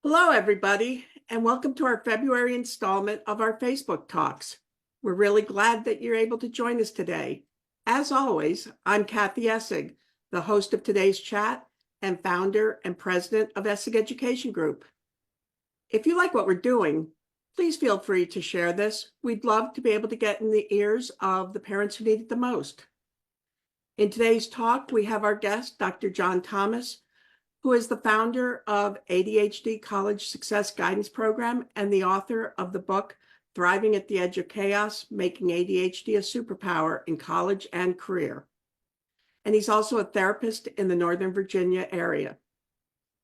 Hello, everybody, and welcome to our February installment of our Facebook Talks. We're really glad that you're able to join us today. As always, I'm Kathy Essig, the host of today's chat and founder and president of Essig Education Group. If you like what we're doing, please feel free to share this. We'd love to be able to get in the ears of the parents who need it the most. In today's talk, we have our guest, Dr. John Thomas, who is the founder of ADHD College Success Guidance Program and the author of the book, Thriving at the Edge of Chaos, Making ADHD a Superpower in College and Career. And he's also a therapist in the Northern Virginia area.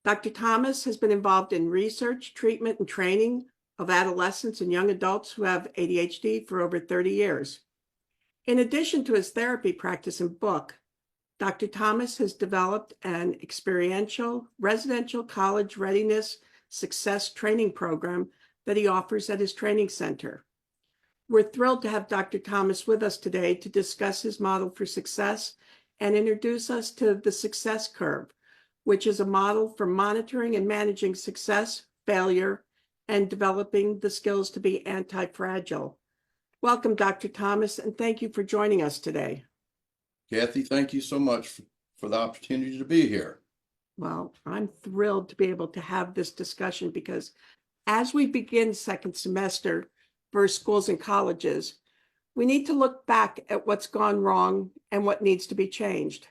Dr. Thomas has been involved in research, treatment, and training of adolescents and young adults who have ADHD for over 30 years. In addition to his therapy practice and book, Dr. Thomas has developed an experiential residential college readiness success training program that he offers at his training center. We're thrilled to have Dr. Thomas with us today to discuss his model for success and introduce us to the success curve, which is a model for monitoring and managing success, failure, and developing the skills to be anti-fragile. Welcome, Dr. Thomas, and thank you for joining us today. Kathy, thank you so much for the opportunity to be here. Well, I'm thrilled to be able to have this discussion because as we begin second semester for schools and colleges, we need to look back at what's gone wrong and what needs to be changed.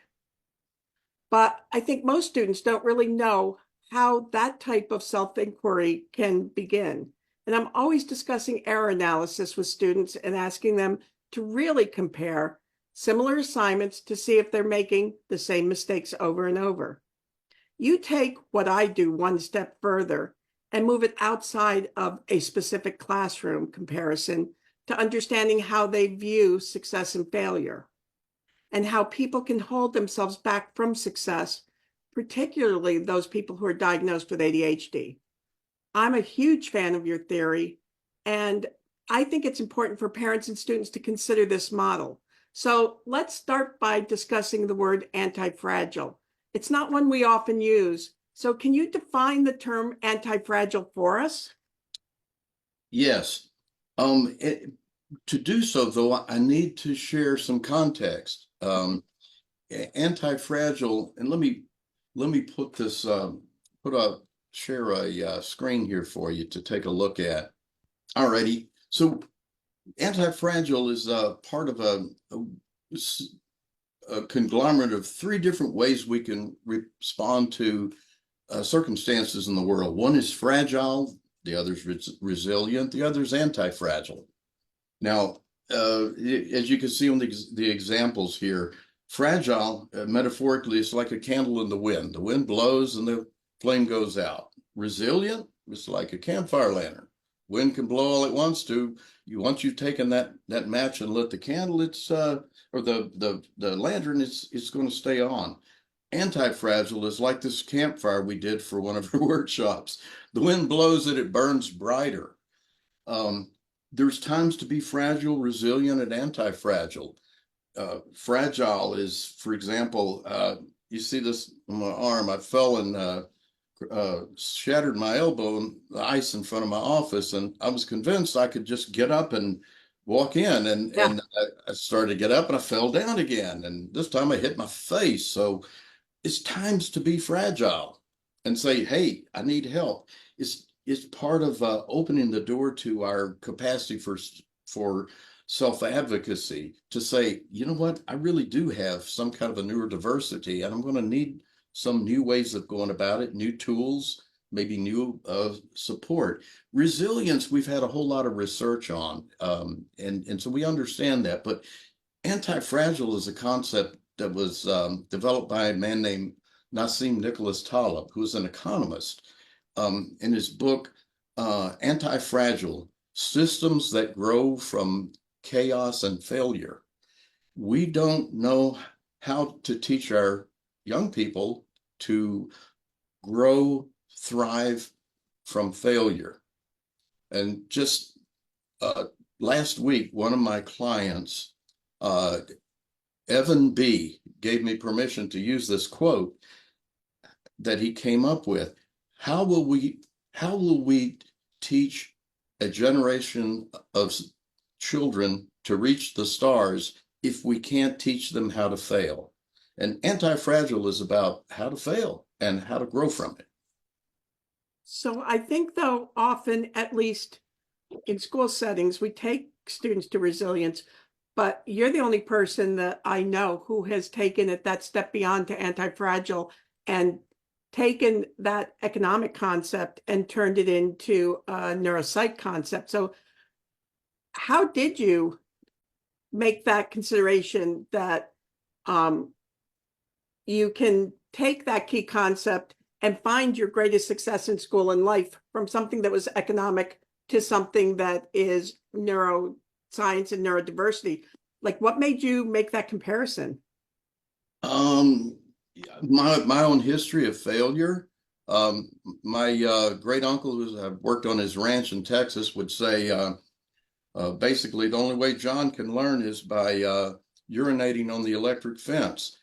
But I think most students don't really know how that type of self-inquiry can begin. And I'm always discussing error analysis with students and asking them to really compare similar assignments to see if they're making the same mistakes over and over. You take what I do one step further and move it outside of a specific classroom comparison to understanding how they view success and failure and how people can hold themselves back from success, particularly those people who are diagnosed with ADHD. I'm a huge fan of your theory, and I think it's important for parents and students to consider this model. So let's start by discussing the word anti-fragile. It's not one we often use. So can you define the term anti-fragile for us? Yes. To do so, though, I need to share some context. Anti-fragile, and let me put this share a screen here for you to take a look at. Alrighty. So anti-fragile is part of a conglomerate of three different ways we can respond to circumstances in the world. One is fragile, the other is resilient, the other is anti-fragile. Now, as you can see on the examples here, fragile, metaphorically, is like a candle in the wind. The wind blows and the flame goes out. Resilient, it's like a campfire lantern. Wind can blow all it wants to. Once you've taken that match and lit the candle, or the lantern, it's going to stay on. Anti-fragile is like this campfire we did for one of our workshops. The wind blows it burns brighter. There's times to be fragile, resilient, and anti-fragile. Fragile is, for example, you see this on my arm. I fell and shattered my elbow in the ice in front of my office, and I was convinced I could just get up and walk in, and I started to get up and I fell down again, and this time I hit my face. So it's times to be fragile and say, hey, I need help. It's part of opening the door to our capacity for self-advocacy, to say, you know what, I really do have some kind of a neurodiversity, and I'm going to need some new ways of going about it, new tools, maybe new support. Resilience, we've had a whole lot of research on, and so we understand that. But anti-fragile is a concept that was developed by a man named Nassim Nicholas Taleb, who is an economist. In his book, Anti-Fragile, Systems That Grow from Chaos and Failure. We don't know how to teach our young people to grow, thrive from failure. And just last week, one of my clients, Evan B., gave me permission to use this quote that he came up with. How will how will we teach a generation of children to reach the stars if we can't teach them how to fail? And Anti-Fragile is about how to fail and how to grow from it. So I think, though, often, at least in school settings, we take students to resilience, but you're the only person that I know who has taken it that step beyond to anti-fragile and taken that economic concept and turned it into a neuropsych concept. So how did you make that consideration that you can take that key concept and find your greatest success in school and life from something that was economic to something that is neuroscience and neurodiversity? Like, what made you make that comparison? Um, my own history of failure. My great uncle, who worked on his ranch in Texas, would say basically the only way John can learn is by urinating on the electric fence.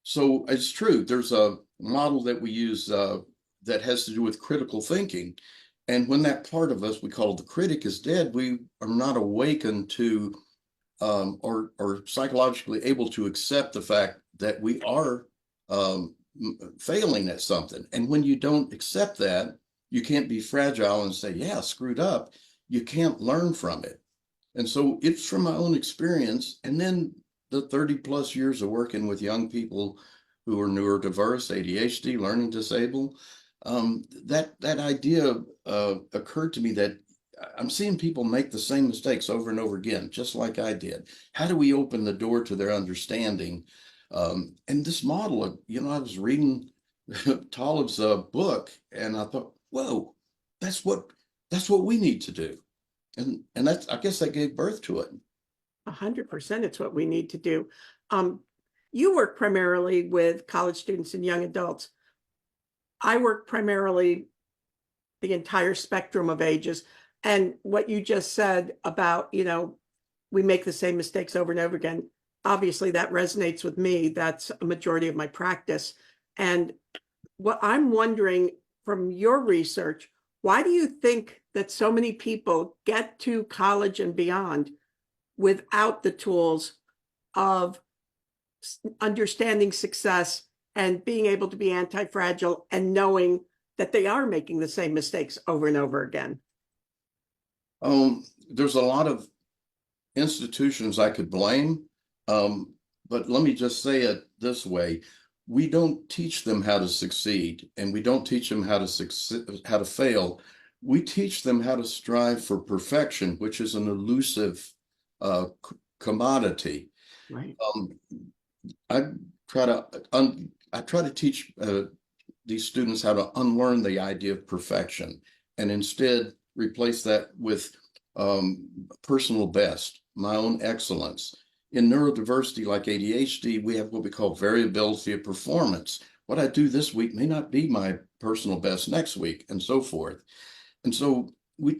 So it's true. There's a model that we use that has to do with critical thinking. And when that part of us we call the critic is dead, we are not awakened to or psychologically able to accept the fact that we are failing at something. And when you don't accept that, you can't be fragile and say, yeah, screwed up. You can't learn from it. And so it's from my own experience. And then the 30 plus years of working with young people who are neurodiverse, ADHD, learning disabled, that idea occurred to me that I'm seeing people make the same mistakes over and over again, just like I did. How do we open the door to their understanding? And this model, I was reading Talib's book, and I thought, whoa, that's what we need to do. And that's, I guess, that gave birth to it. 100%, it's what we need to do. You work primarily with college students and young adults. I work primarily the entire spectrum of ages. And what you just said about, we make the same mistakes over and over again, obviously that resonates with me. That's a majority of my practice. And what I'm wondering from your research, why do you think that so many people get to college and beyond without the tools of understanding success and being able to be anti-fragile and knowing that they are making the same mistakes over and over again? There's a lot of institutions I could blame, but let me just say it this way. We don't teach them how to succeed, and we don't teach them how to fail. We teach them how to strive for perfection, which is an elusive commodity. Right. I try to teach these students how to unlearn the idea of perfection and instead replace that with personal best, my own excellence. In neurodiversity like ADHD, we have what we call variability of performance. What I do this week may not be my personal best next week, and so forth. And so we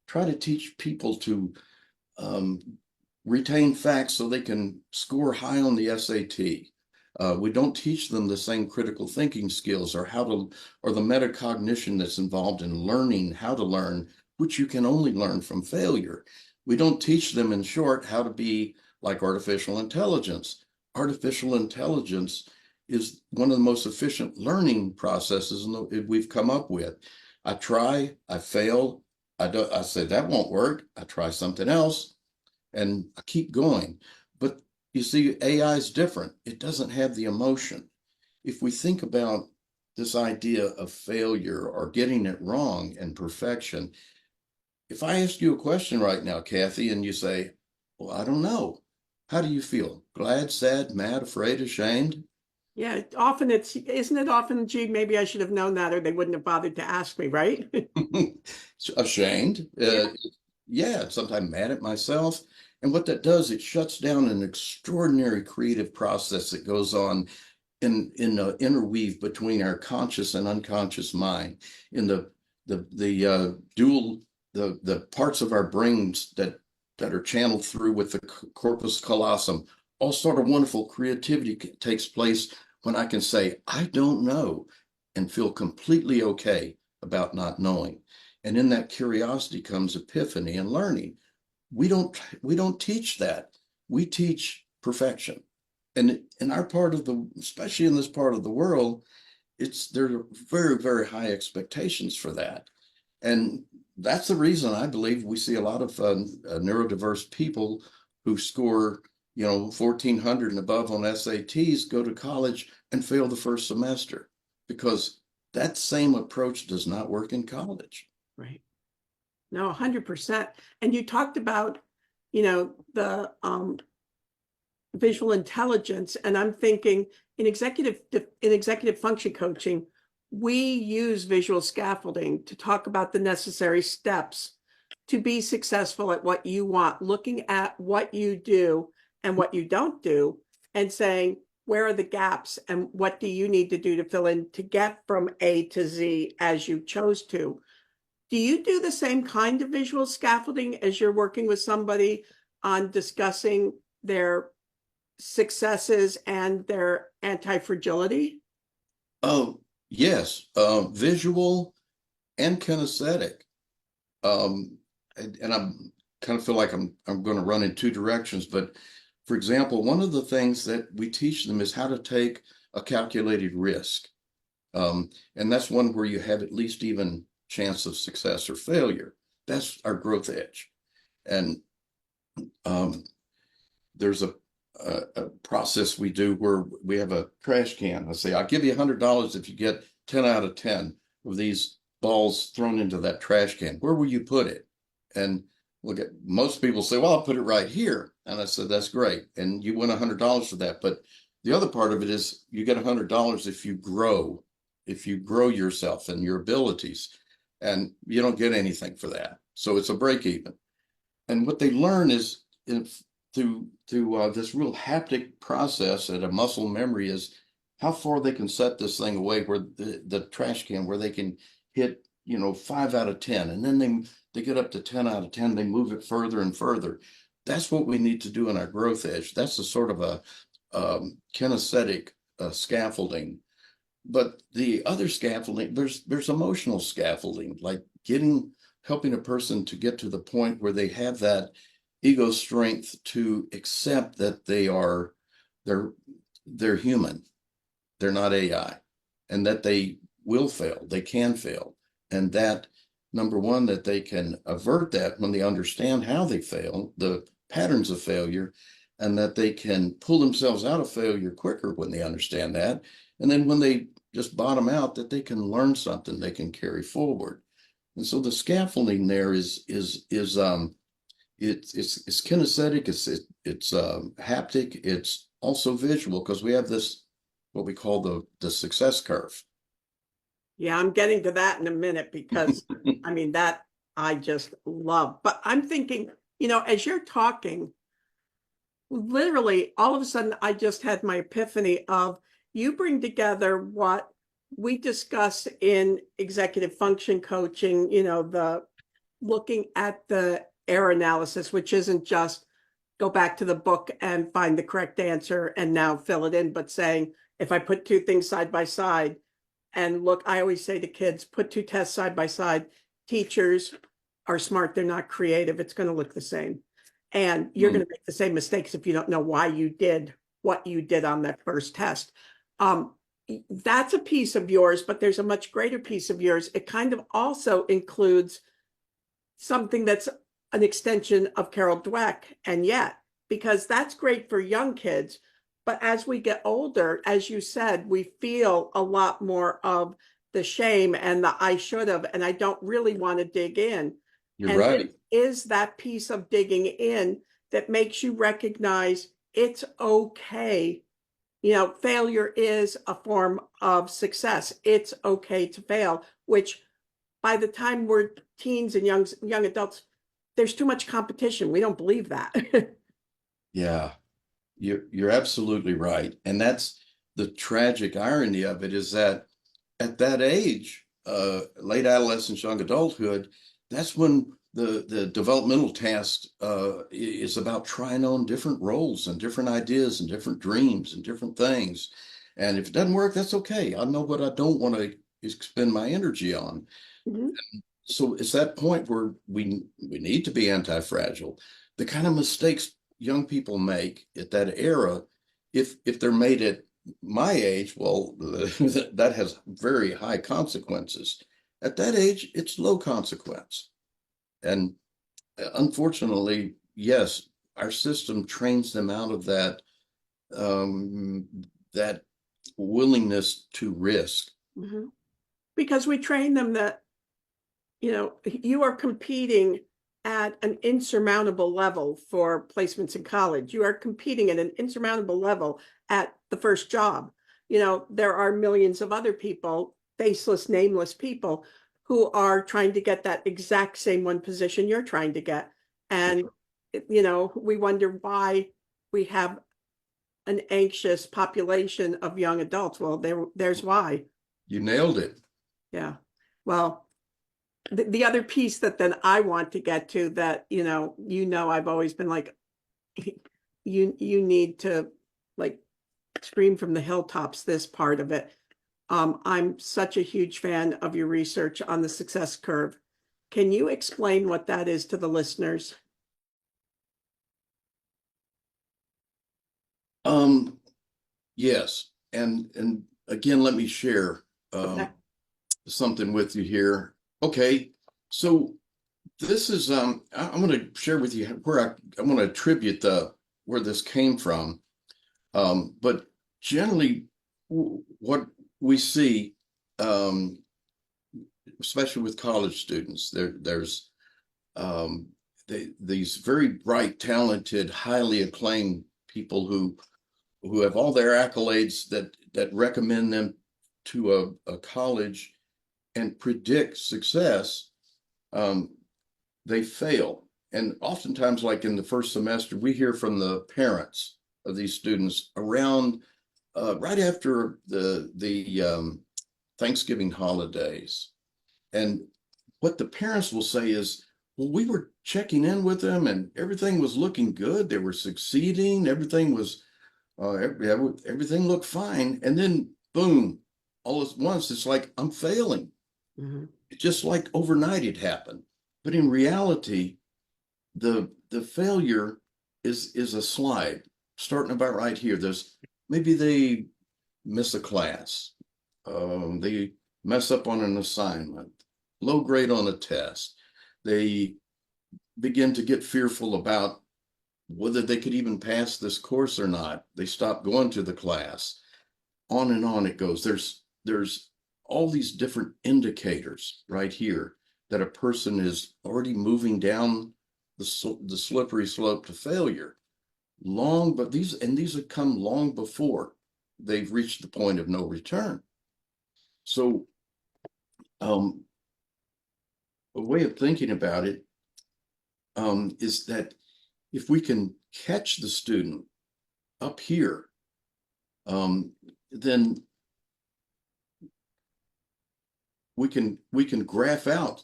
try to teach people to retain facts so they can score high on the SAT. We don't teach them the same critical thinking skills or or the metacognition that's involved in learning how to learn, which you can only learn from failure. We don't teach them, in short, how to be like artificial intelligence. Artificial intelligence is one of the most efficient learning processes we've come up with. I try, I fail, I say that won't work. I try something else, and I keep going. But you see, AI is different. It doesn't have the emotion. If we think about this idea of failure or getting it wrong and perfection, if I ask you a question right now, Kathy, and you say, well, I don't know. How do you feel? Glad, sad, mad, afraid, ashamed? Yeah, isn't it often, gee, maybe I should have known that or they wouldn't have bothered to ask me, right? Ashamed. Yeah, sometimes mad at myself. And what that does, it shuts down an extraordinary creative process that goes on in the interweave between our conscious and unconscious mind, in the parts of our brains that are channeled through with the corpus callosum. All sort of wonderful creativity takes place when I can say, I don't know, and feel completely okay about not knowing. And in that curiosity comes epiphany and learning. We don't teach that. We teach perfection. And in our part of especially in this part of the world, there are very, very high expectations for that. And that's the reason I believe we see a lot of neurodiverse people who score, 1,400 and above on SATs, go to college and fail the first semester, because that same approach does not work in college. Right. No, 100%. And you talked about, the visual intelligence, and I'm thinking in executive function coaching, we use visual scaffolding to talk about the necessary steps to be successful at what you want, looking at what you do and what you don't do, and saying, where are the gaps and what do you need to do to fill in to get from A to Z as you chose to? Do you do the same kind of visual scaffolding as you're working with somebody on discussing their successes and their anti-fragility? Oh, yes, visual and kinesthetic. And I'm kind of feel like I'm going to run in two directions, but for example, one of the things that we teach them is how to take a calculated risk. And that's one where you have at least even chance of success or failure. That's our growth edge. And there's a process we do where we have a trash can. I say, I'll give you $100 if you get 10 out of 10 of these balls thrown into that trash can. Where will you put it? And look, at most people say, well, I'll put it right here. And I said, that's great. And you win $100 for that. But the other part of it is you get $100 if you grow yourself and your abilities, and you don't get anything for that. So it's a break even. And what they learn is through this real haptic process and a muscle memory is how far they can set this thing away, where the trash can, where they can hit, 5 out of 10. And then they get up to 10 out of 10, they move it further and further. That's what we need to do in our growth edge. That's a sort of a kinesthetic scaffolding. But the other scaffolding, there's emotional scaffolding, like helping a person to get to the point where they have that ego strength to accept that they're human, they're not AI, and that they will fail, they can fail, and that number one, that they can avert that when they understand how they fail, the patterns of failure, and that they can pull themselves out of failure quicker when they understand that. And then when they just bottom out, that they can learn something they can carry forward. And so the scaffolding there is kinesthetic, it's haptic, it's also visual, because we have this, what we call the success curve. Yeah, I'm getting to that in a minute, because I mean, that I just love. But I'm thinking, as you're talking, literally all of a sudden, I just had my epiphany of, you bring together what we discuss in executive function coaching, the looking at the error analysis, which isn't just go back to the book and find the correct answer and now fill it in, but saying, if I put two things side by side and look, I always say to kids, put two tests side by side. Teachers are smart, they're not creative. It's going to look the same. And you're going to make the same mistakes if you don't know why you did what you did on that first test. That's a piece of yours, but there's a much greater piece of yours. It kind of also includes something that's an extension of Carol Dweck, and yet, because that's great for young kids. But as we get older, as you said, we feel a lot more of the shame and the I should have, and I don't really want to dig in. You're right. It is that piece of digging in that makes you recognize it's okay. Failure is a form of success. It's okay to fail, which by the time we're teens and young adults, there's too much competition. We don't believe that. Yeah, you're absolutely right. And that's the tragic irony of it, is that at that age, late adolescence, young adulthood, that's when the developmental task is about trying on different roles and different ideas and different dreams and different things. And if it doesn't work, that's okay. I know what I don't want to expend my energy on. Mhm. So it's that point where we need to be anti-fragile. The kind of mistakes young people make at that era, if they're made at my age, well, that has very high consequences. At that age, it's low consequence. And unfortunately, yes, our system trains them out of um, that willingness to risk. Mhm. Because we train them that, you are competing at an insurmountable level for placements in college. You are competing at an insurmountable level at the first job. There are millions of other people, faceless, nameless people, who are trying to get that exact same one position you're trying to get. And, we wonder why we have an anxious population of young adults. Well, there's why. You nailed it. Yeah. Well, the other piece that then I want to get to that, I've always been like, you need to like scream from the hilltops, this part of it. I'm such a huge fan of your research on the success curve. Can you explain what that is to the listeners? Yes. And again, let me share Okay. something with you here. Okay. So this is I'm going to share with you where I'm going to attribute where this came from. But generally what we see, especially with college students, there's these very bright, talented, highly acclaimed people who have all their accolades that recommend them to a college and predict success. They fail. And oftentimes, like in the first semester, we hear from the parents of these students around right after the Thanksgiving holidays. And what the parents will say is, well, we were checking in with them and everything was looking good. They were succeeding. Everything looked fine. And then boom, all at once, it's like, I'm failing. Mm-hmm. It's just like overnight it happened. But in reality, the failure is a slide starting about right here. There's maybe they miss a class, they mess up on an assignment, low grade on a test. They begin to get fearful about whether they could even pass this course or not. They stop going to the class. On and on it goes. There's all these different indicators right here that a person is already moving down the slippery slope to failure. But these have come long before they've reached the point of no return. So a way of thinking about it is that if we can catch the student up here, then we can graph out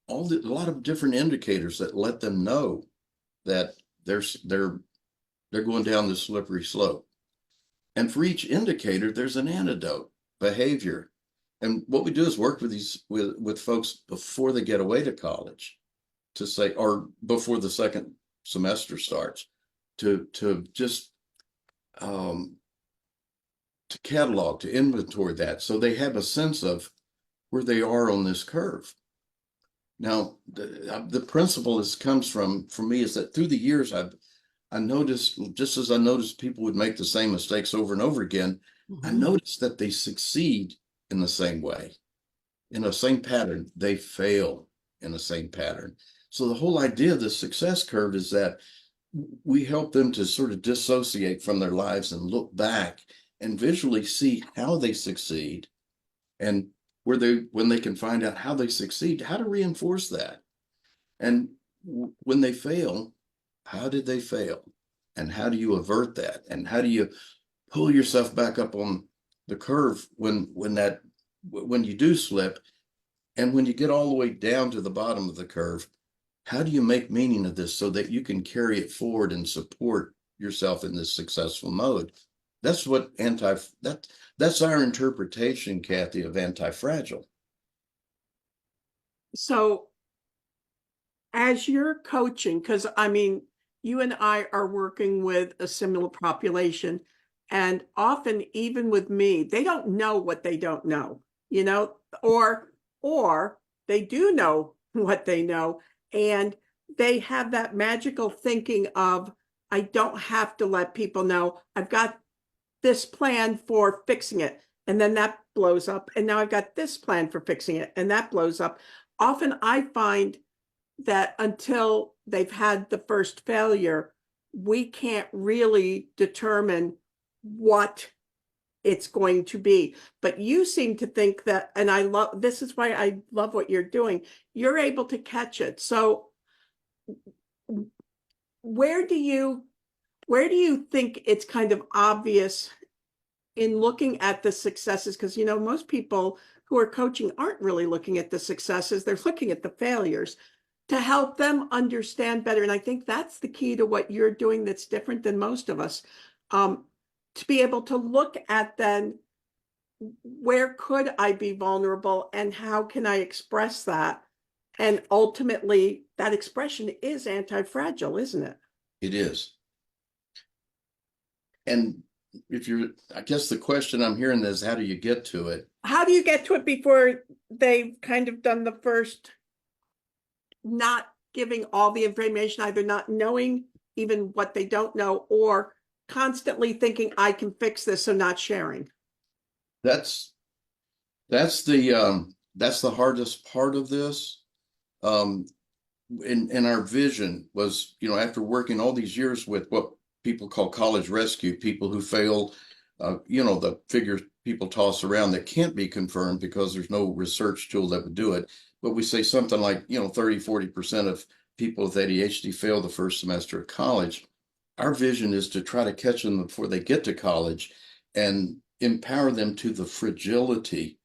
a lot of different indicators that let them know that they're going down the slippery slope. And for each indicator, there's an antidote, behavior. And what we do is work with folks before they get away to college to say, or before the second semester starts, to just to catalog, to inventory that, so they have a sense of where they are on this curve. Now, the principle comes from, for me, is that through the years, I noticed, just as I noticed people would make the same mistakes over and over again, I noticed that they succeed in the same way, in the same pattern. They fail in the same pattern. So the whole idea of the success curve is that we help them to sort of dissociate from their lives and look back and visually see how they succeed, and when they can find out how they succeed, how to reinforce that. And when they fail, how did they fail? And how do you avert that? And how do you pull yourself back up on the curve when you do slip? And when you get all the way down to the bottom of the curve, how do you make meaning of this so that you can carry it forward and support yourself in this successful mode? That's what that's our interpretation, Kathy, of anti-fragile. So as you're coaching, because I mean, you and I are working with a similar population, and often even with me, they don't know what they don't know, you know, or they do know what they know, and they have that magical thinking of, I don't have to let people know. I've got this plan for fixing it, and then that blows up, and now I've got this plan for fixing it, and that blows up. Often I find that until they've had the first failure, we can't really determine what it's going to be. But you seem to think that, and I love, this is why I love what you're doing. You're able to catch it. So where do you think it's kind of obvious in looking at the successes? Because, you know, most people who are coaching aren't really looking at the successes, they're looking at the failures to help them understand better. And I think that's the key to what you're doing that's different than most of us. To be able to look at then, where could I be vulnerable and how can I express that? And ultimately, that expression is anti-fragile, isn't it? It is. And I guess the question I'm hearing is, how do you get to it? How do you get to it before they've kind of done the first, not giving all the information, either not knowing even what they don't know, or constantly thinking, I can fix this, so not sharing? That's that's the hardest part of this. Um, and our vision was, after working all these years with what people call college rescue, people who fail, the figures people toss around that can't be confirmed because there's no research tool that would do it. But we say something like, 30-40% of people with ADHD fail the first semester of college. Our vision is to try to catch them before they get to college and empower them to the fragility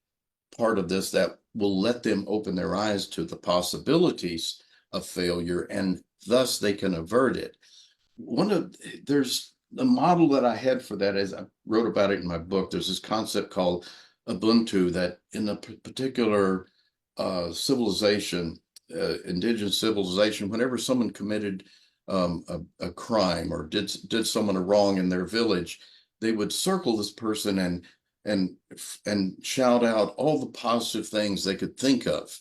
part of this that will let them open their eyes to the possibilities of failure, and thus they can avert it. There's the model that I had for that, as I wrote about it in my book. There's this concept called Ubuntu, that in a particular civilization, indigenous civilization, whenever someone committed a crime or did someone a wrong in their village, they would circle this person and shout out all the positive things they could think of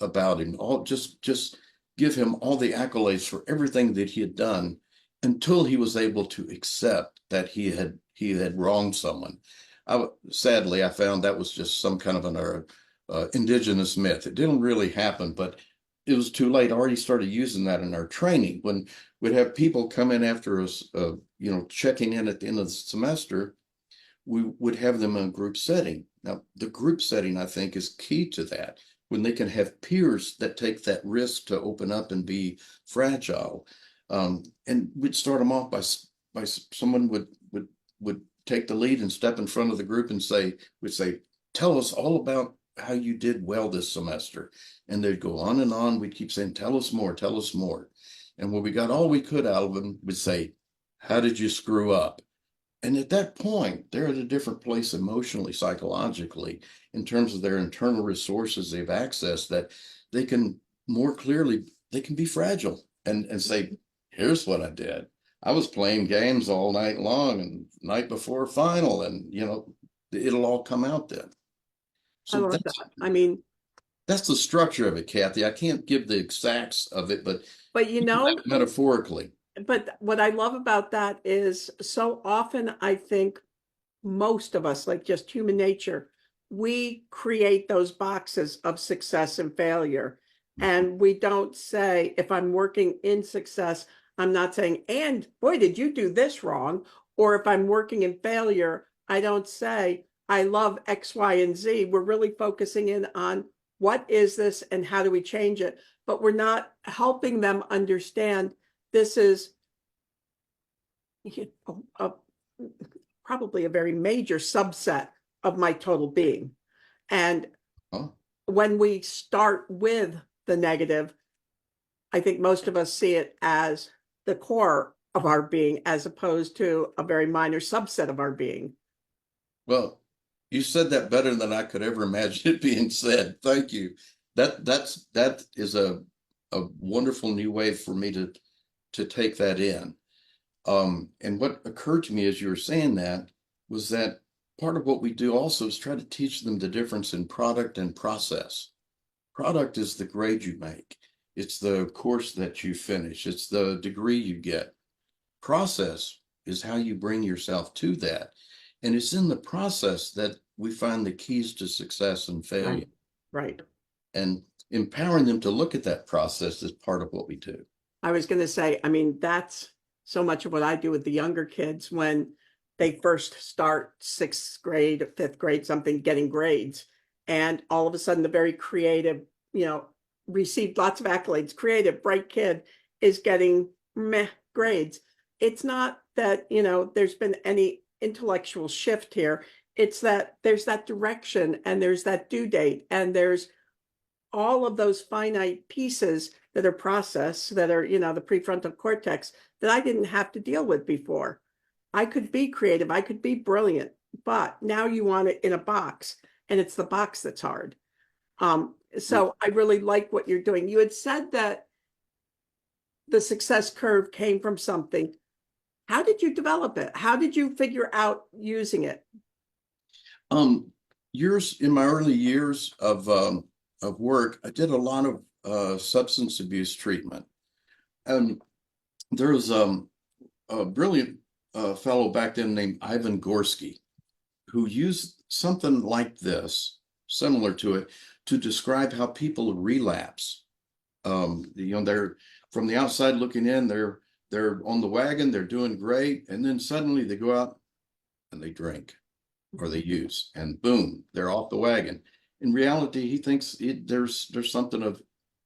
about him. All just give him all the accolades for everything that he had done, until he was able to accept that he had wronged someone. Sadly, I found that was just some kind of an indigenous myth. It didn't really happen, but it was too late. I already started using that in our training. When we'd have people come in after us, checking in at the end of the semester, we would have them in a group setting. Now, the group setting, I think, is key to that, when they can have peers that take that risk to open up and be fragile. And we'd start them off by someone would take the lead and step in front of the group and we'd say, tell us all about how you did well this semester. And they'd go on and on. We'd keep saying, tell us more, tell us more. And when we got all we could out of them, we'd say, how did you screw up? And at that point, they're at a different place emotionally, psychologically, in terms of their internal resources they've accessed, that they can more clearly, they can be fragile and say, here's what I did. I was playing games all night long and night before final, and it'll all come out then. I So love that. I mean, that's the structure of it, Kathy. I can't give the exacts of it, but metaphorically. but what I love about that is, so often I think most of us, like just human nature, we create those boxes of success and failure. And we don't say, if I'm working in success, I'm not saying, and boy, did you do this wrong. Or if I'm working in failure, I don't say, I love X, Y, and Z. We're really focusing in on what is this and how do we change it? But we're not helping them understand this is probably a very major subset of my total being. And Huh? when we start with the negative, I think most of us see it as the core of our being as opposed to a very minor subset of our being. Well, you said that better than I could ever imagine it being said. Thank you. That is a wonderful new way for me to take that in. And what occurred to me as you were saying that was that part of what we do also is try to teach them the difference in product and process. Product is the grade you make. It's the course that you finish. It's the degree you get. Process is how you bring yourself to that. And it's in the process that we find the keys to success and failure. Right. And empowering them to look at that process is part of what we do. I was going to say, I mean, that's so much of what I do with the younger kids when they first start sixth grade, fifth grade, something, getting grades. And all of a sudden, the very creative, received lots of accolades, creative, bright kid is getting meh grades. It's not that, there's been any intellectual shift here. It's that there's that direction and there's that due date and there's all of those finite pieces that are processed that are, the prefrontal cortex that I didn't have to deal with before. I could be creative, I could be brilliant, but now you want it in a box and it's the box that's hard. So I really like what you're doing. You had said that the success curve came from something. How did you develop it? How did you figure out using it? In my early years of work, I did a lot of substance abuse treatment. And there was a brilliant fellow back then named Ivan Gorski, who used something like this, similar to it, to describe how people relapse. They're from the outside looking in, they're on the wagon, they're doing great, and then suddenly they go out and they drink or they use, and boom, they're off the wagon. In reality, he thinks there's something of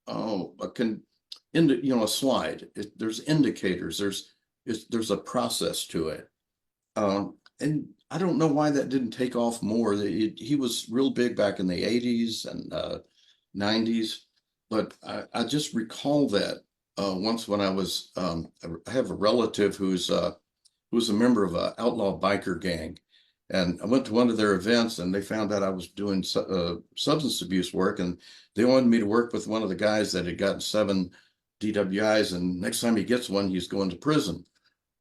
a slide. There's indicators. There's a process to it, and I don't know why that didn't take off more. He was real big back in the 80s and 90s, but I just recall that once when I was I have a relative who's a member of an outlaw biker gang. And I went to one of their events and they found out I was doing substance abuse work, and they wanted me to work with one of the guys that had gotten 7 DWIs, and next time he gets one, he's going to prison.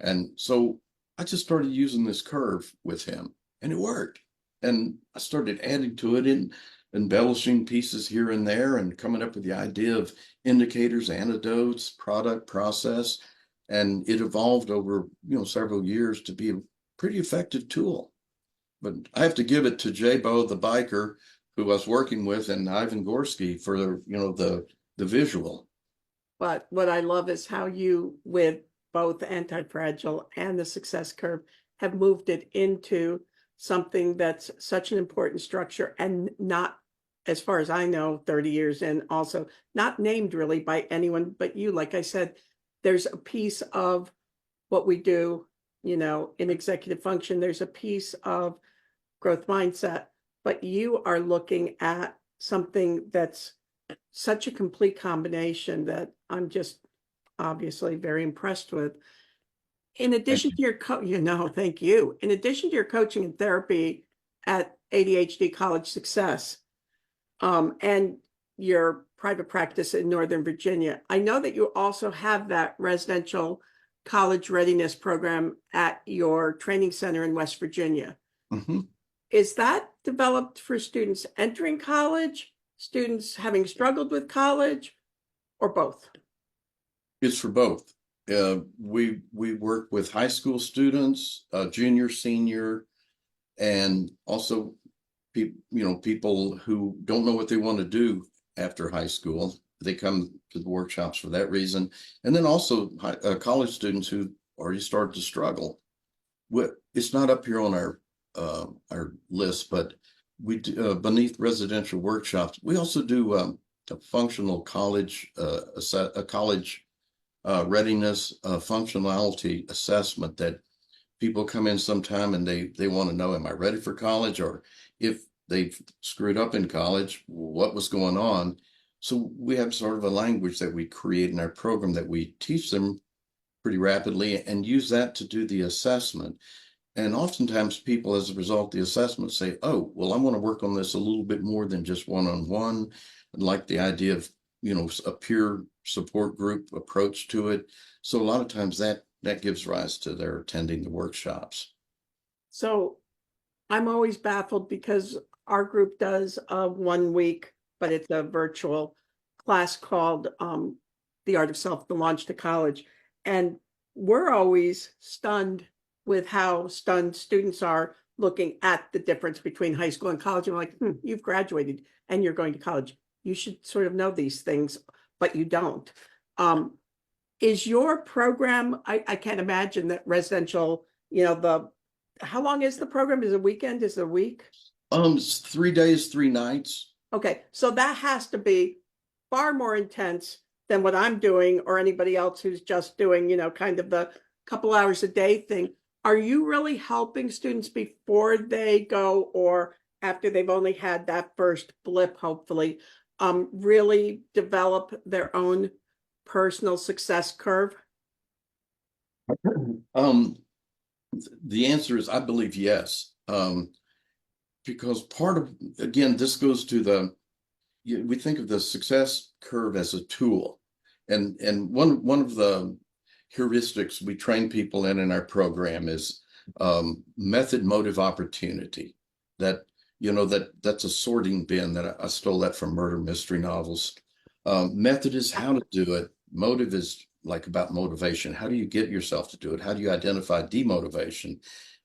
And so I just started using this curve with him and it worked. And I started adding to it and embellishing pieces here and there and coming up with the idea of indicators, antidotes, product, process. And it evolved over, several years to be a pretty effective tool. But I have to give it to J-Bo, the biker, who I was working with, and Ivan Gorski for the visual. But what I love is how you, with both Anti-Fragile and the success curve, have moved it into something that's such an important structure and not, as far as I know, 30 years in, also not named really by anyone but you. Like I said, there's a piece of what we do, in executive function, there's a piece of growth mindset, but you are looking at something that's such a complete combination that I'm just obviously very impressed with. In addition to your thank you. In addition to your coaching and therapy at ADHD College Success, and your private practice in Northern Virginia, I know that you also have that residential college readiness program at your training center in West Virginia. Mm-hmm. Is that developed for students entering college, students having struggled with college, or both? It's for both. We work with high school students, junior, senior, and also people who don't know what they want to do after high school. They come to the workshops for that reason. And then also college students who already started to struggle. It's not up here on our list, but we do, beneath residential workshops, we also do a functional college college readiness functionality assessment that people come in sometime and they want to know, am I ready for college? Or if they've screwed up in college, what was going on? So we have sort of a language that we create in our program that we teach them pretty rapidly and use that to do the assessment. And oftentimes people, as a result of the assessment, say, oh, well, I want to work on this a little bit more than just one-on-one. I like the idea of, a peer support group approach to it. So a lot of times that gives rise to their attending the workshops. So I'm always baffled because our group does a 1 week, but it's a virtual class called The Art of Self, the Launch to College. And we're always stunned with how stunned students are looking at the difference between high school and college. And we're like, you've graduated and you're going to college. You should sort of know these things, but you don't. Is your program, I can't imagine that residential, how long is the program? Is it a weekend? Is it a week? It's 3 days, 3 nights. Okay, so that has to be far more intense than what I'm doing or anybody else who's just doing, kind of the couple hours a day thing. Are you really helping students before they go or after they've only had that first blip, hopefully, really develop their own personal success curve? The answer is, I believe, yes. Because part of, again, this goes to we think of the success curve as a tool. And one of the heuristics we train people in our program is method, motive, opportunity. That's a sorting bin that I stole that from murder mystery novels. Method is how to do it. Motive is like about motivation. How do you get yourself to do it? How do you identify demotivation?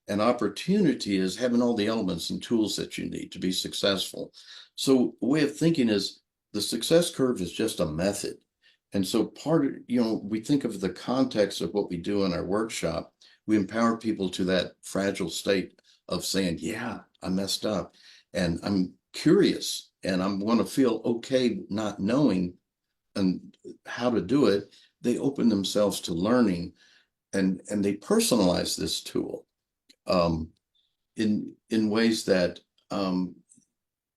And opportunity is having all the elements and tools that you need to be successful. So a way of thinking is the success curve is just a method. And so part of, we think of the context of what we do in our workshop. We empower people to that fragile state of saying, yeah, I messed up and I'm curious and I'm going to feel okay not knowing and how to do it. They open themselves to learning and they personalize this tool in ways that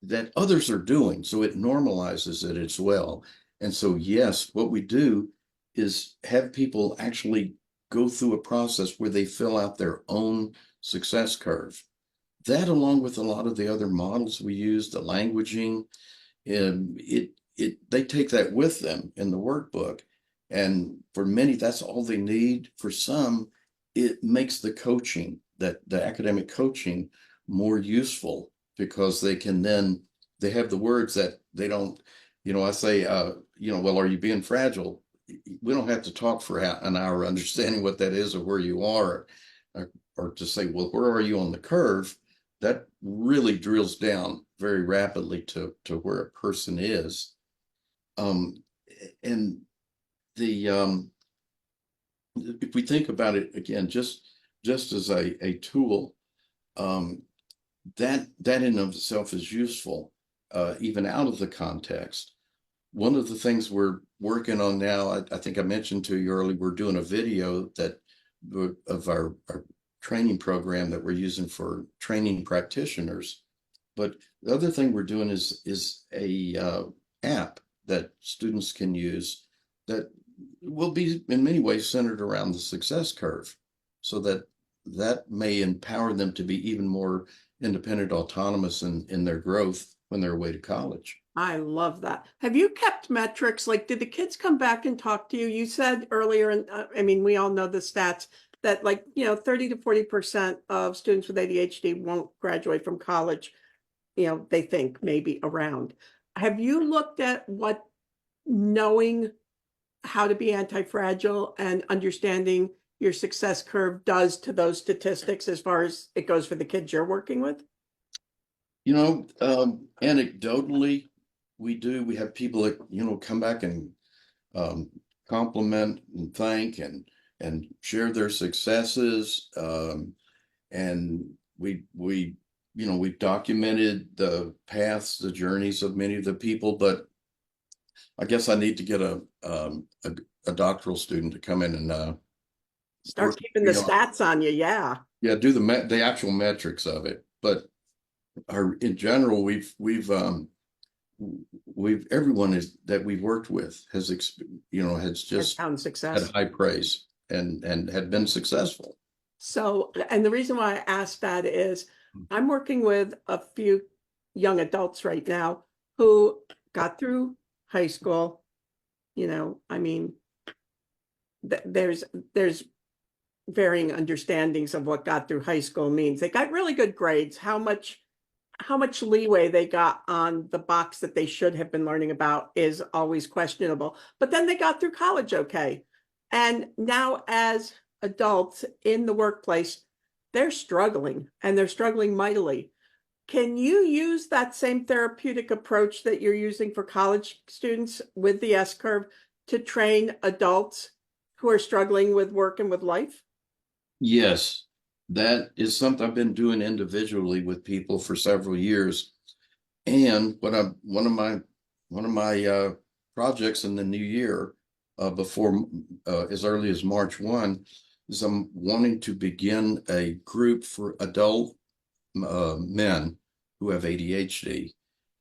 that others are doing. So it normalizes it as well. And so, yes, what we do is have people actually go through a process where they fill out their own success curve. That, along with a lot of the other models we use, the languaging, they take that with them in the workbook. And for many, that's all they need. For some, it makes the coaching, the academic coaching, more useful because they have the words that they don't, I say, well, are you being fragile? We don't have to talk for an hour understanding what that is or where you are, or to say, well, where are you on the curve? That really drills down very rapidly to where a person is. And if we think about it again, just as a tool, that in of itself is useful, even out of the context. One of the things we're working on now, I think I mentioned to you earlier, we're doing a video of our training program that we're using for training practitioners. But the other thing we're doing is a app that students can use that will be in many ways centered around the success curve, so that may empower them to be even more independent, autonomous in their growth when they're away to college. I love that. Have you kept metrics? Like, did the kids come back and talk to you? You said earlier, and we all know the stats that 30 to 40% of students with ADHD won't graduate from college. They think maybe around. Have you looked at what knowing how to be anti-fragile and understanding your success curve does to those statistics as far as it goes for the kids you're working with? Anecdotally, we have people that, come back and compliment and thank and share their successes. And we've documented the paths, the journeys of many of the people, but I guess I need to get a doctoral student to come in and start keeping the stats on you. Yeah. Yeah. Do the actual metrics of it. But in general, everyone that we've worked with has just found success. had high praise. and had been successful. So, and the reason why I asked that is I'm working with a few young adults right now who got through high school. I mean, there's varying understandings of what got through high school means. They got really good grades. How much leeway they got on the box that they should have been learning about is always questionable. But then they got through college okay. And now as adults in the workplace, they're struggling, and they're struggling mightily. Can you use that same therapeutic approach that you're using for college students with the S curve to train adults who are struggling with work and with life? Yes, that is something I've been doing individually with people for several years. And one of my projects in the new year, before as early as March 1, is I'm wanting to begin a group for adult men who have ADHD,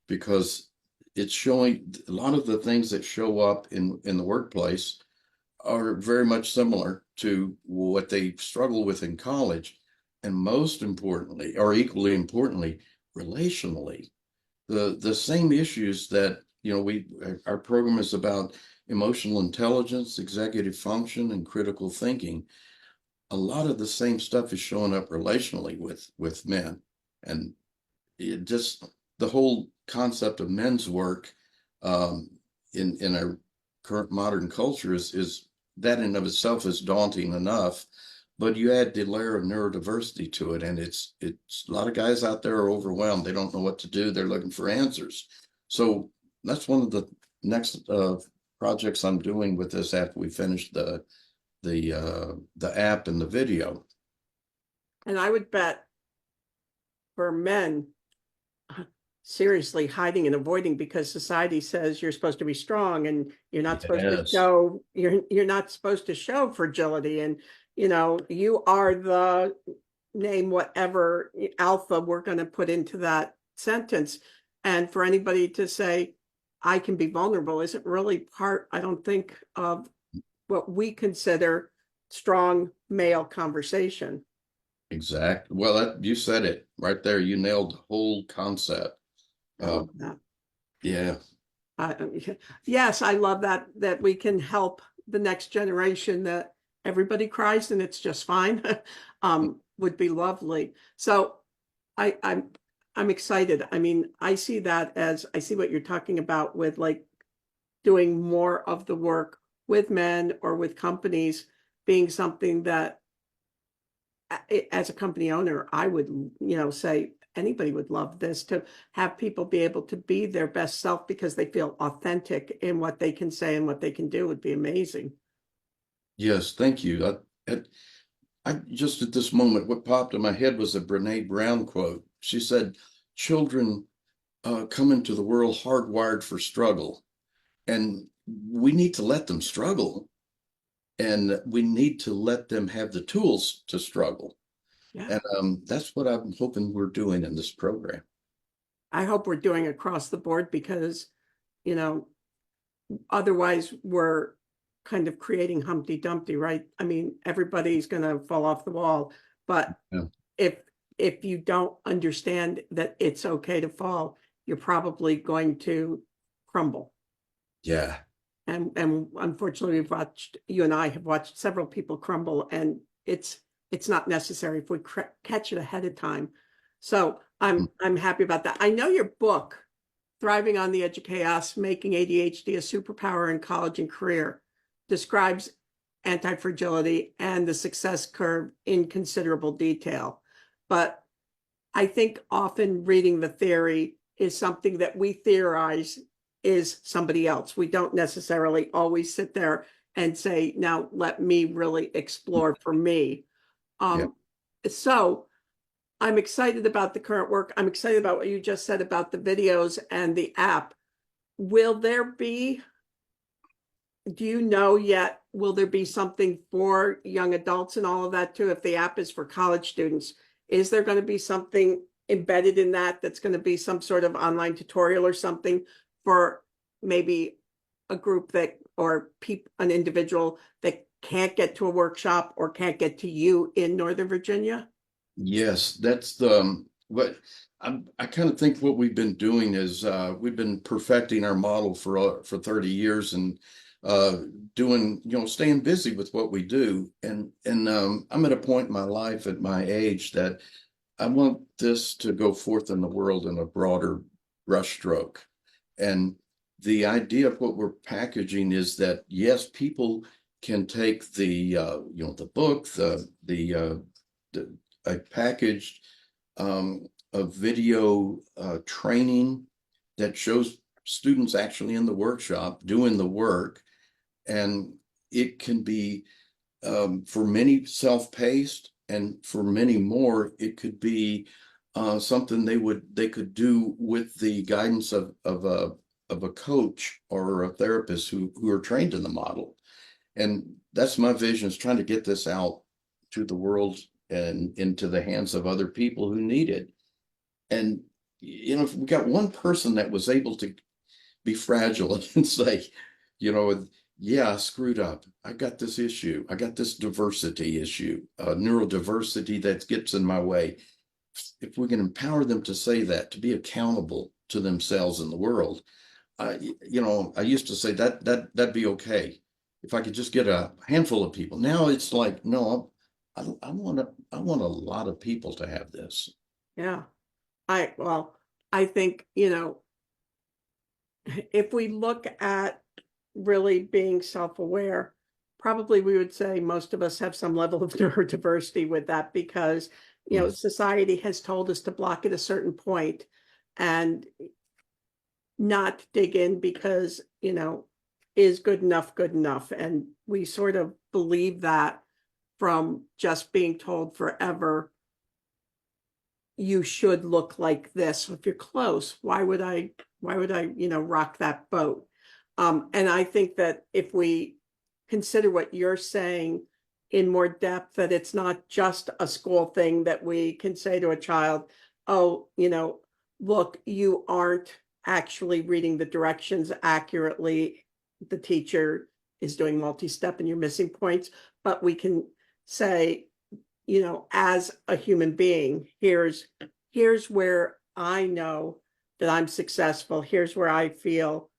because it's showing a lot of the things that show up in the workplace are very much similar to what they struggle with in college. And most importantly, or equally importantly, relationally, the same issues that, our program is about emotional intelligence, executive function, and critical thinking. A lot of the same stuff is showing up relationally with men. And it just, the whole concept of men's work in our current modern culture is that in of itself is daunting enough, but you add the layer of neurodiversity to it, and it's a lot of guys out there are overwhelmed. They don't know what to do. They're looking for answers. So that's one of the next projects I'm doing with this after we finish the app and the video. And I would bet for men, seriously hiding and avoiding because society says you're supposed to be strong and you're not supposed to Yes. show you're not supposed to show fragility, and you are the name whatever alpha we're going to put into that sentence. And for anybody to say I can be vulnerable isn't really part, I don't think, of what we consider strong male conversation. Exactly. Well, you said it right there. You nailed the whole concept. I love that. Yeah. Uh, yes, I love that we can help the next generation, that everybody cries and it's just fine. Would be lovely. So I'm excited. I mean, I see what you're talking about with like doing more of the work with men or with companies being something that as a company owner, I would, say anybody would love this, to have people be able to be their best self because they feel authentic in what they can say and what they can do would be amazing. Yes. Thank you. I just at this moment, what popped in my head was a Brene Brown quote. She said, "Children come into the world hardwired for struggle, and we need to let them struggle, and we need to let them have the tools to struggle." Yeah. And that's what I'm hoping we're doing in this program. I hope we're doing across the board because, you know, otherwise we're kind of creating Humpty Dumpty, right? I mean, everybody's going to fall off the wall, but Yeah. if you don't understand that it's okay to fall, you're probably going to crumble. Yeah. And unfortunately, you and I have watched several people crumble, and it's not necessary if we catch it ahead of time. So I'm happy about that. I know your book, Thriving on the Edge of Chaos, Making ADHD a Superpower in College and Career, describes anti-fragility and the success curve in considerable detail. But I think often reading the theory is something that we theorize is somebody else. We don't necessarily always sit there and say, now let me really explore for me. Yeah. So I'm excited about the current work. I'm excited about what you just said about the videos and the app. Will there be, do you know yet, will there be something for young adults and all of that too? If the app is for college students, is there going to be something embedded in that that's going to be some sort of online tutorial or something for maybe a group that, or an individual that can't get to a workshop or can't get to you in Northern Virginia? Yes, that's the what I kind of think what we've been doing is we've been perfecting our model for 30 years and doing, staying busy with what we do. And I'm at a point in my life at my age that I want this to go forth in the world in a broader brushstroke. And the idea of what we're packaging is that yes, people can take the book, the a packaged a video training that shows students actually in the workshop doing the work, and it can be for many self-paced, and for many more it could be something they could do with the guidance of a coach or a therapist who are trained in the model. And that's my vision, is trying to get this out to the world and into the hands of other people who need it. And if we got one person that was able to be fragile and say, yeah, I screwed up. I got this issue. I got this diversity issue, neurodiversity that gets in my way. If we can empower them to say that, to be accountable to themselves in the world, I used to say that'd be okay if I could just get a handful of people. Now it's like, no, I want a lot of people to have this. Yeah. I think, if we look at really being self-aware, probably we would say most of us have some level of neurodiversity with that, because, society has told us to block at a certain point and not dig in, because, is good enough good enough? And we sort of believe that from just being told forever, you should look like this. If you're close, why would I, rock that boat? And I think that if we consider what you're saying in more depth, that it's not just a school thing that we can say to a child, oh, look, you aren't actually reading the directions accurately. The teacher is doing multi-step and you're missing points. But we can say, as a human being, here's where I know that I'm successful. Here's where I feel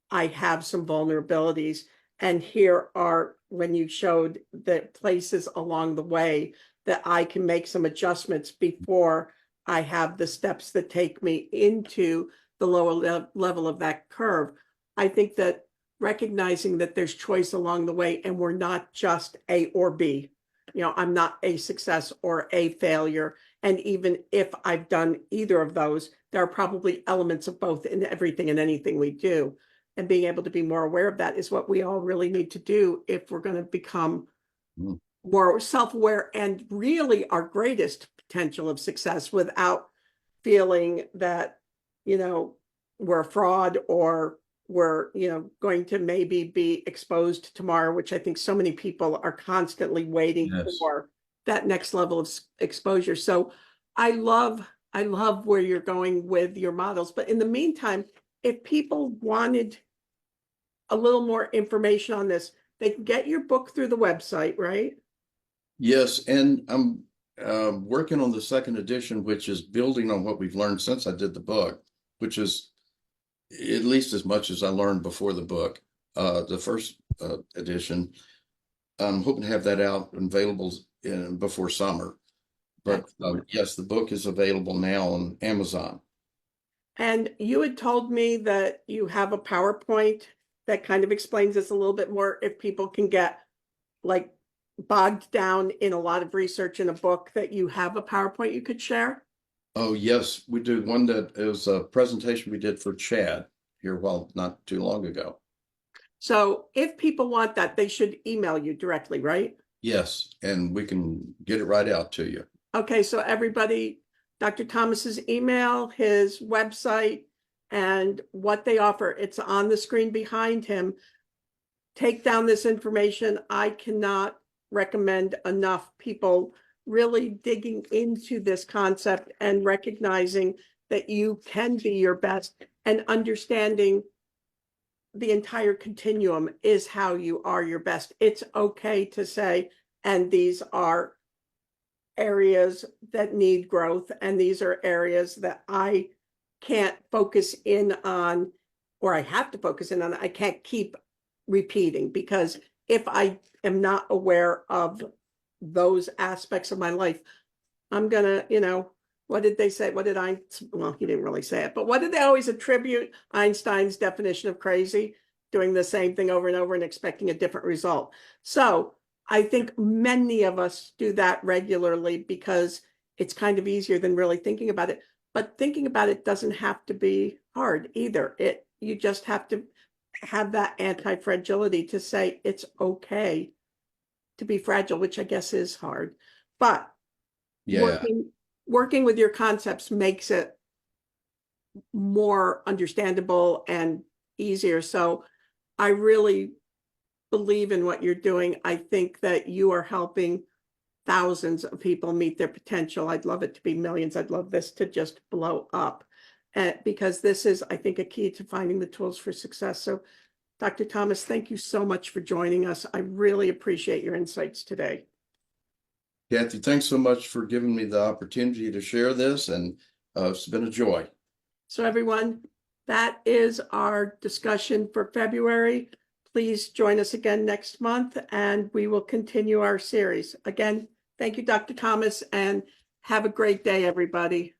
I have some vulnerabilities. And here are, when you showed the places along the way that I can make some adjustments before I have the steps that take me into the lower level of that curve. I think that recognizing that there's choice along the way, and we're not just A or B. I'm not a success or a failure. And even if I've done either of those, there are probably elements of both in everything and anything we do. And being able to be more aware of that is what we all really need to do if we're going to become more self-aware and really our greatest potential of success, without feeling that, we're a fraud, or we're, going to maybe be exposed tomorrow, which I think so many people are constantly waiting for that next level of exposure. So I love where you're going with your models. But in the meantime, if people wanted a little more information on this, they can get your book through the website, right? Yes, and I'm working on the second edition, which is building on what we've learned since I did the book, which is at least as much as I learned before the book. The first edition, I'm hoping to have that out and available before summer. But yes, the book is available now on Amazon. And you had told me that you have a PowerPoint that kind of explains this a little bit more, if people can get like bogged down in a lot of research in a book, that you have a PowerPoint you could share. Oh, yes, we do. One that is a presentation we did for Chad here, well, not too long ago. So if people want that, they should email you directly, right? Yes, and we can get it right out to you. Okay, so everybody, Dr. Thomas's email, his website, and what they offer, it's on the screen behind him. Take down this information. I cannot recommend enough people really digging into this concept and recognizing that you can be your best, and understanding the entire continuum is how you are your best. It's okay to say, and these are areas that need growth, and these are areas that I can't focus in on, or I have to focus in on. I can't keep repeating, because if I am not aware of those aspects of my life, I'm gonna, what did they say? What did well, he didn't really say it, but what did they always attribute Einstein's definition of crazy? Doing the same thing over and over and expecting a different result. So I think many of us do that regularly because it's kind of easier than really thinking about it. But thinking about it doesn't have to be hard either. You just have to have that anti-fragility to say it's okay to be fragile, which I guess is hard. But Yeah. working with your concepts makes it more understandable and easier. So I really believe in what you're doing. I think that you are helping thousands of people meet their potential. I'd love it to be millions. I'd love this to just blow up, because this is, I think, a key to finding the tools for success. So Dr. Thomas, thank you so much for joining us. I really appreciate your insights today. Kathy, thanks so much for giving me the opportunity to share this, and it's been a joy. So everyone, that is our discussion for February. Please join us again next month, and we will continue our series. Again, thank you, Dr. Thomas, and have a great day, everybody.